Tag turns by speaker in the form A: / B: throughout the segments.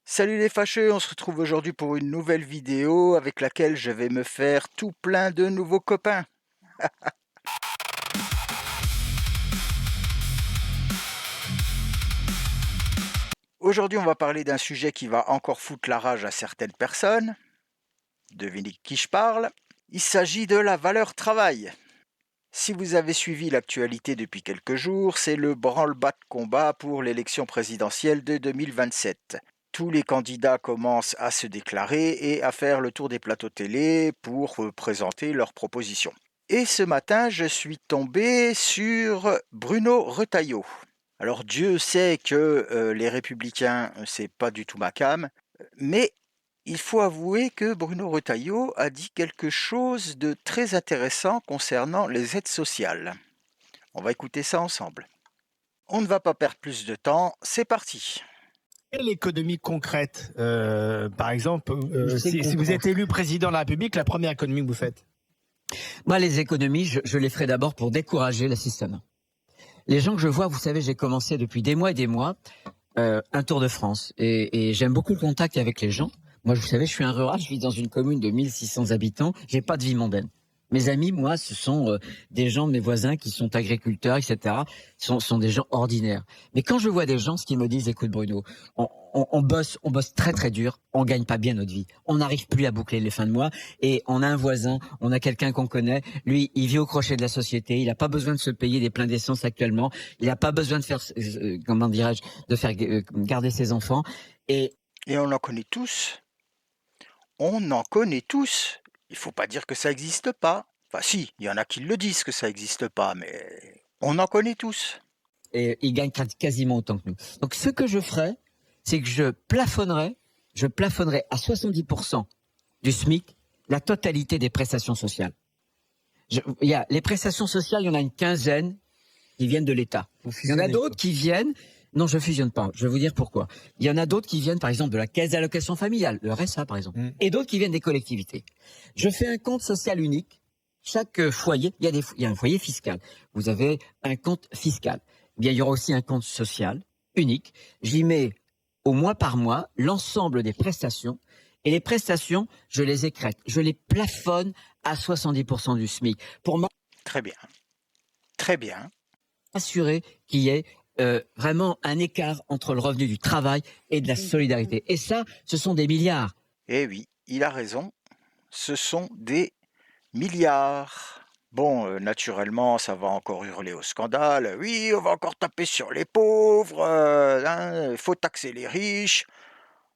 A: Salut les fâcheux, on se retrouve aujourd'hui pour une nouvelle vidéo avec laquelle je vais me faire tout plein de nouveaux copains. Aujourd'hui, on va parler d'un sujet qui va encore foutre la rage à certaines personnes. Devinez de qui je parle. Il s'agit de la valeur travail. Si vous avez suivi l'actualité depuis quelques jours, c'est le branle-bas de combat pour l'élection présidentielle de 2027. Tous les candidats commencent à se déclarer et à faire le tour des plateaux télé pour présenter leurs propositions. Et ce matin, je suis tombé sur Bruno Retailleau. Alors Dieu sait que les républicains, c'est pas du tout ma came, mais il faut avouer que Bruno Retailleau a dit quelque chose de très intéressant concernant les aides sociales. On va écouter ça ensemble. On ne va pas perdre plus de temps, c'est parti.
B: Quelle économie concrète, par exemple,
C: Je
B: si vous
C: comprends.
B: êtes élu président de la République, la première économie que vous faites?
C: Moi, les économies, je les ferai d'abord pour décourager l'assistanat. Les gens que je vois, vous savez, j'ai commencé depuis des mois et des mois un tour de France. Et j'aime beaucoup le contact avec les gens. Moi, vous savez, je suis un rural, je vis dans une commune de 1600 habitants, j'ai pas de vie mondaine. Mes amis, moi, ce sont des gens, mes voisins qui sont agriculteurs, etc., sont des gens ordinaires. Mais quand je vois des gens, ce qu'ils me disent, écoute Bruno, on bosse très très dur, on gagne pas bien notre vie, on n'arrive plus à boucler les fins de mois, et on a un voisin, on a quelqu'un qu'on connaît, lui, il vit au crochet de la société, il n'a pas besoin de se payer des pleins d'essence actuellement, il n'a pas besoin de faire, comment dirais-je, de faire garder ses enfants, et
A: Et on en connaît tous. On en connaît tous. Il ne faut pas dire que ça n'existe pas. Enfin si, il y en a qui le disent que ça n'existe pas, mais on en connaît tous.
C: et il gagne quasiment autant que nous. Donc ce que je ferais, c'est que je plafonnerais à 70% du SMIC la totalité des prestations sociales. Il y a les prestations sociales, il y en a une quinzaine qui viennent de l'État. Il y en a d'autres qui viennent. Non, je fusionne pas. Je vais vous dire pourquoi. Il y en a d'autres qui viennent, par exemple, de la caisse d'allocation familiale, le RSA, par exemple, et d'autres qui viennent des collectivités. Je fais un compte social unique. Chaque foyer, il y a un foyer fiscal. Vous avez un compte fiscal. Eh bien, il y aura aussi un compte social unique. J'y mets au mois par mois l'ensemble des prestations. Et les prestations, je les écrète. Je les plafonne à 70% du SMIC pour
A: Très bien. Très bien.
C: m'assurer qu'il y ait vraiment un écart entre le revenu du travail et de la solidarité. Et ça, ce sont des milliards.
A: Eh oui, il a raison. Ce sont des milliards. Bon, naturellement, ça va encore hurler au scandale. Oui, on va encore taper sur les pauvres. Il faut taxer les riches.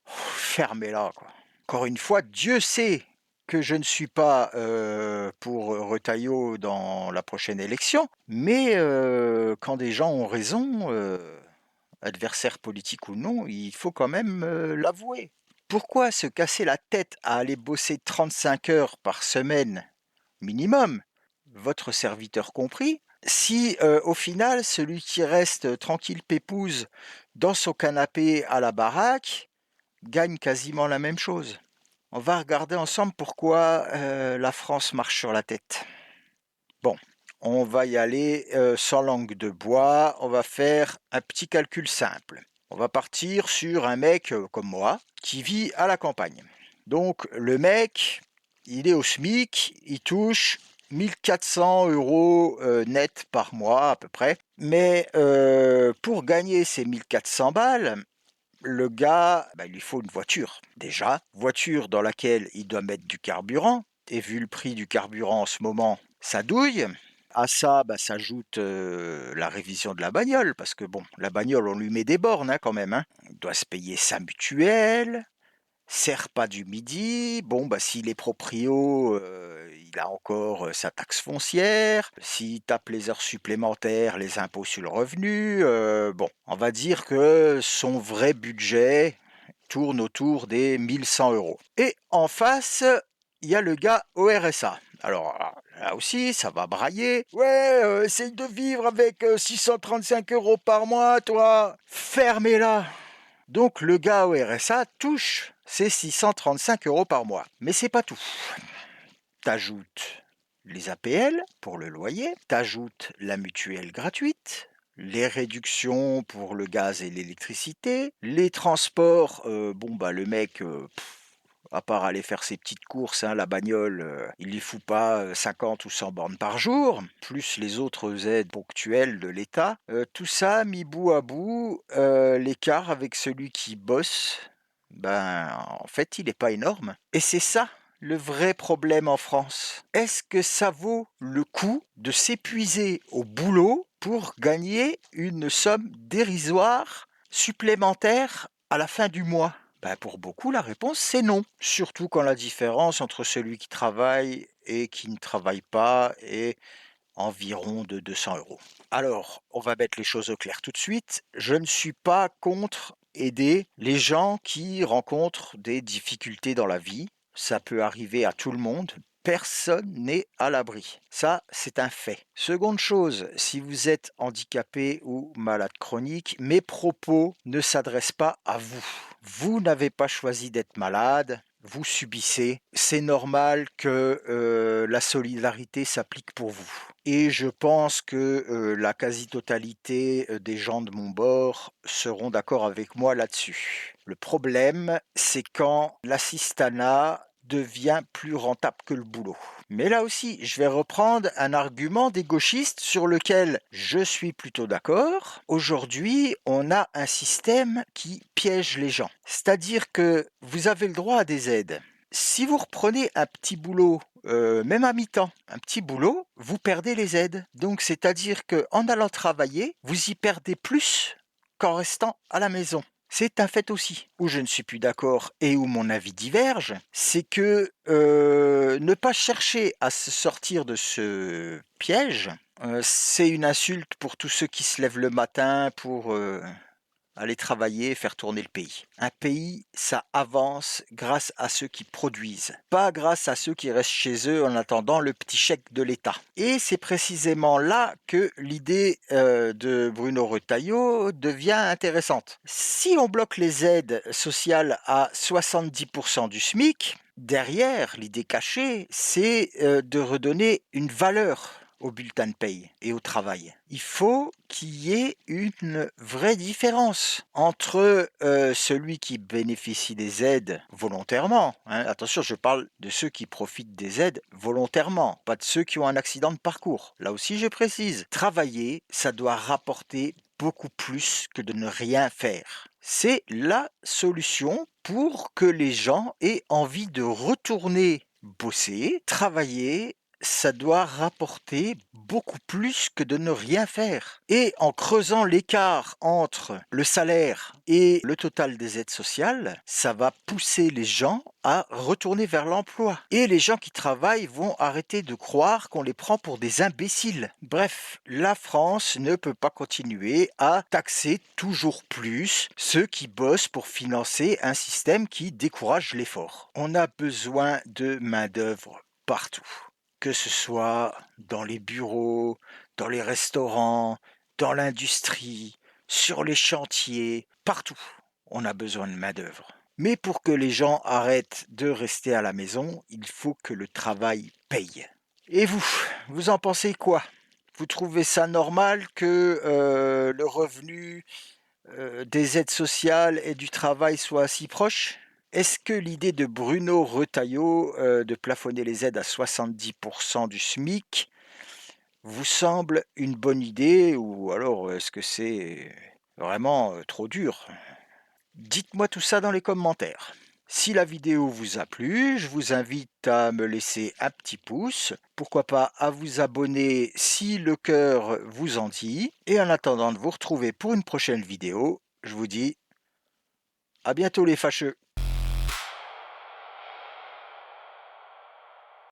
A: Fermez-la, quoi. Encore une fois, Dieu sait que je ne suis pas pour Retailleau dans la prochaine élection, mais quand des gens ont raison, adversaires politiques ou non, il faut quand même l'avouer. Pourquoi se casser la tête à aller bosser 35 heures par semaine minimum, votre serviteur compris, si au final, celui qui reste tranquille pépouze dans son canapé à la baraque gagne quasiment la même chose? On va regarder ensemble pourquoi la France marche sur la tête. Bon, on va y aller sans langue de bois, on va faire un petit calcul simple. On va partir sur un mec comme moi qui vit à la campagne. Donc le mec, il est au SMIC, il touche 1400 euros net par mois à peu près. Mais pour gagner ces 1400 balles, le gars, il lui faut une voiture. Déjà, voiture dans laquelle il doit mettre du carburant. Et vu le prix du carburant en ce moment, ça douille. À ça, s'ajoute la révision de la bagnole, parce que bon, la bagnole, on lui met des bornes quand même. Il doit se payer sa mutuelle, sert pas du midi. Bon, s'il est proprio, il a encore sa taxe foncière. S'il tape les heures supplémentaires, les impôts sur le revenu. Bon, on va dire que son vrai budget tourne autour des 1100 euros. Et en face, il y a le gars au RSA. Alors là aussi, ça va brailler. Ouais, essaye de vivre avec 635 euros par mois, toi. Fermez-la. Donc le gars au RSA touche ses 635 euros par mois. Mais c'est pas tout. T'ajoutes les APL pour le loyer, t'ajoutes la mutuelle gratuite, les réductions pour le gaz et l'électricité, les transports, bon bah le mec, à part aller faire ses petites courses, hein, la bagnole, il y fout pas 50 ou 100 bornes par jour, plus les autres aides ponctuelles de l'État. Tout ça mis bout à bout, l'écart avec celui qui bosse, ben, en fait, il n'est pas énorme. Et c'est ça le vrai problème en France. Est-ce que ça vaut le coup de s'épuiser au boulot pour gagner une somme dérisoire supplémentaire à la fin du mois? Ben pour beaucoup, la réponse c'est non. Surtout quand la différence entre celui qui travaille et qui ne travaille pas est environ de 200 euros. Alors, on va mettre les choses au clair tout de suite. Je ne suis pas contre aider les gens qui rencontrent des difficultés dans la vie. Ça peut arriver à tout le monde. Personne n'est à l'abri. Ça, c'est un fait. Seconde chose, si vous êtes handicapé ou malade chronique, mes propos ne s'adressent pas à vous. Vous n'avez pas choisi d'être malade, vous subissez. C'est normal que la solidarité s'applique pour vous. Et je pense que la quasi-totalité des gens de mon bord seront d'accord avec moi là-dessus. Le problème, c'est quand l'assistanat devient plus rentable que le boulot. Mais là aussi, je vais reprendre un argument des gauchistes sur lequel je suis plutôt d'accord. Aujourd'hui, on a un système qui piège les gens. C'est-à-dire que vous avez le droit à des aides. Si vous reprenez un petit boulot, même à mi-temps, un petit boulot, vous perdez les aides. Donc, c'est-à-dire qu'en allant travailler, vous y perdez plus qu'en restant à la maison. C'est un fait aussi. Où je ne suis plus d'accord et où mon avis diverge, c'est que ne pas chercher à se sortir de ce piège, c'est une insulte pour tous ceux qui se lèvent le matin pour aller travailler, faire tourner le pays. Un pays, ça avance grâce à ceux qui produisent, pas grâce à ceux qui restent chez eux en attendant le petit chèque de l'État. Et c'est précisément là que l'idée de Bruno Retailleau devient intéressante. Si on bloque les aides sociales à 70% du SMIC, derrière, l'idée cachée, c'est de redonner une valeur au bulletin de paye et au travail. Il faut qu'il y ait une vraie différence entre celui qui bénéficie des aides volontairement. Attention, je parle de ceux qui profitent des aides volontairement, pas de ceux qui ont un accident de parcours. Là aussi, je précise, travailler, ça doit rapporter beaucoup plus que de ne rien faire. C'est la solution pour que les gens aient envie de retourner bosser, travailler. Ça doit rapporter beaucoup plus que de ne rien faire. Et en creusant l'écart entre le salaire et le total des aides sociales, ça va pousser les gens à retourner vers l'emploi. Et les gens qui travaillent vont arrêter de croire qu'on les prend pour des imbéciles. Bref, la France ne peut pas continuer à taxer toujours plus ceux qui bossent pour financer un système qui décourage l'effort. On a besoin de main-d'œuvre partout. Que ce soit dans les bureaux, dans les restaurants, dans l'industrie, sur les chantiers, partout, on a besoin de main-d'œuvre. Mais pour que les gens arrêtent de rester à la maison, il faut que le travail paye. Et vous en pensez quoi? Vous trouvez ça normal que le revenu des aides sociales et du travail soit si proche? Est-ce que l'idée de Bruno Retailleau de plafonner les aides à 70% du SMIC vous semble une bonne idée ou alors est-ce que c'est vraiment trop dur? Dites-moi tout ça dans les commentaires. Si la vidéo vous a plu, je vous invite à me laisser un petit pouce, pourquoi pas à vous abonner si le cœur vous en dit, et en attendant de vous retrouver pour une prochaine vidéo, je vous dis à bientôt les fâcheux.